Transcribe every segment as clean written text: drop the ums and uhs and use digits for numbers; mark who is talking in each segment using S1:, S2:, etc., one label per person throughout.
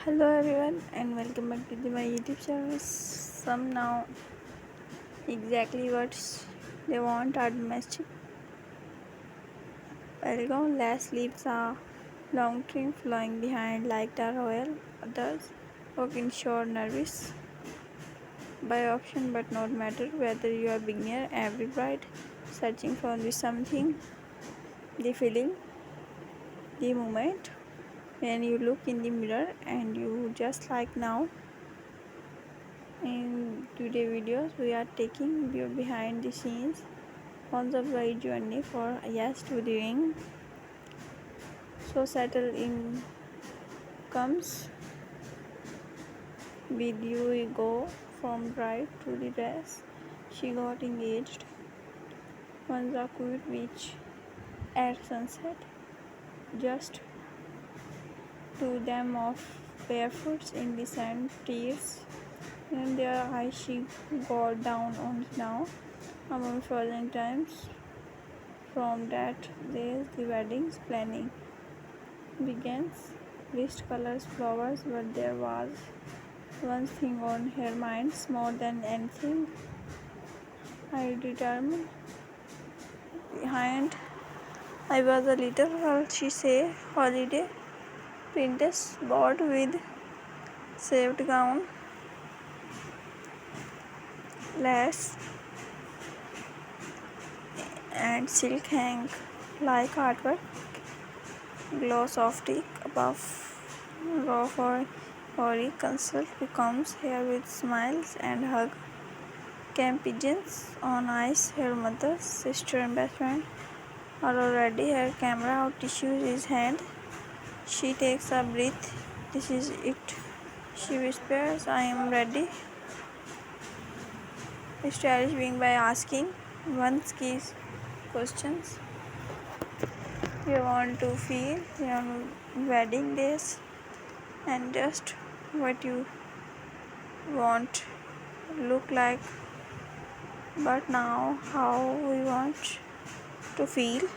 S1: Hello everyone and welcome back to my YouTube channel. Some now exactly what they want are domestic. Welcome less sleeves are long trim flowing behind like the royal. Others walk in short nervous by option but not matter whether you are beginner, every bride searching for the something, the feeling, the moment when you look in the mirror and you just like now. In today's videos, we are taking you behind the scenes on the right journey for yes to the ring. So settle in comes with you. We go from bride to the dress. She got engaged on the cute beach at sunset. Just to them of barefoots in the sand, tears in their eyes. She got down on now among frozen times. From that day, the wedding's planning begins. List colors, flowers, but there was one thing on her mind more than anything. I determined behind. I was a little girl, she say, holiday princess bought with saved gown, lace, and silk hang like artwork. Gloss of tea above raw for Ori consult becomes here with smiles and hug. Camp pigeons on ice, her mother, sister, and best friend are already her camera out, tissues is hand. She takes a breath. This is it. She whispers, I am ready. Stylish being by asking one key questions. You want to feel your wedding days and just what you want look like, but now how we want to feel.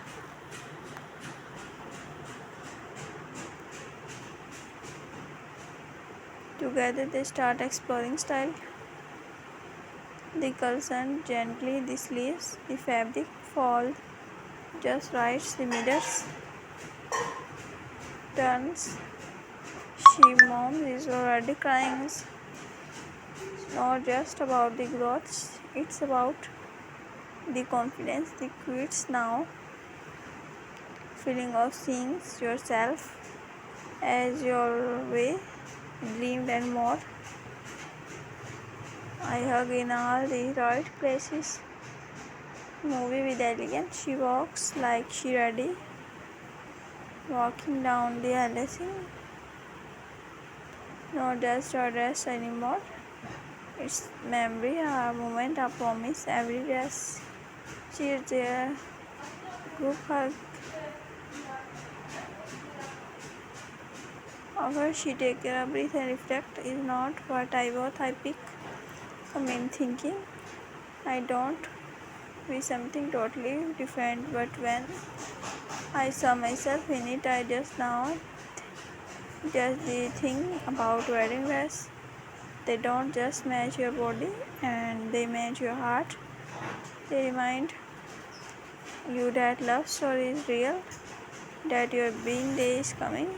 S1: Together they start exploring style. The curtain gently, the sleeves, the fabric fall just right, the mirrors turns. She mom is already crying. It's not just about the growth, it's about the confidence, the quits now, feeling of seeing yourself as your way, dreamed and more. I hug in all the right places. Movie with elegance. She walks like she ready. Walking down the LSE. No dust or dress anymore. It's memory, a moment, a promise. Every dress. She is there. Group hug. After she take a breath and reflect is not what I want. I pick a main thinking. I don't be something totally different, but when I saw myself in it, I just now just the thing about wearing dress. They don't just match your body and they match your heart. They remind you that love story is real, that your being day is coming,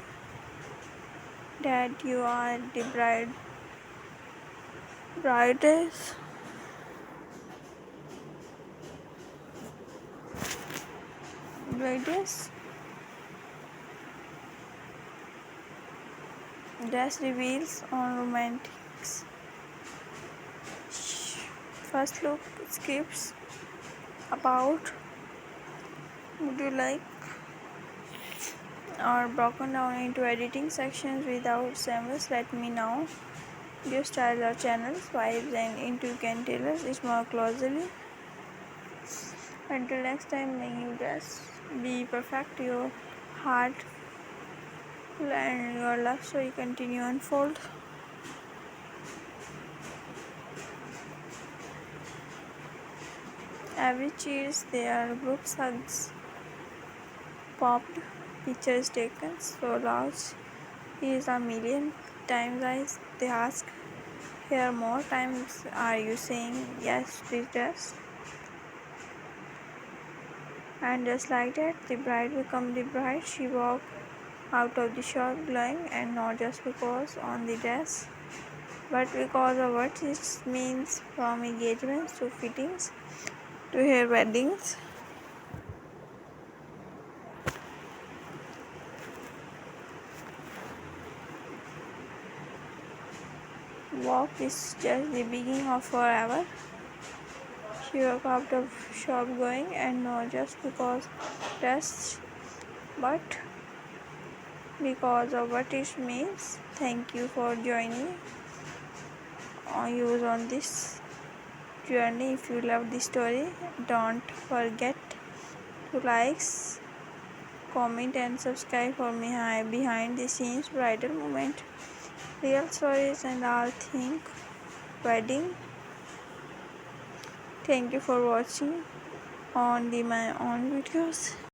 S1: that you are the brightest brightest dress reveals on romantics. First look skips about would you like are broken down into editing sections without samples. Let me know your style or channels, vibes, and into can tailor it more closely. Until next time, may you just be perfect, your heart and your love story continue unfold. Every cheers, there groups hugs popped, pictures taken so large. He is a million times they ask, here more times are you saying yes this dress? And just like that, the bride become the bride. She walked out of the shop glowing, and not just because on the dress, but because of what it means, from engagements to fittings to her weddings. Walk is just the beginning of forever. She walked out of shop going, and not just because dress, but because of what it means. Thank you for joining you on this journey. If you love this story, don't forget to like, comment and subscribe for me behind the scenes bridal moment, real stories and all things wedding. Thank you for watching on my own videos.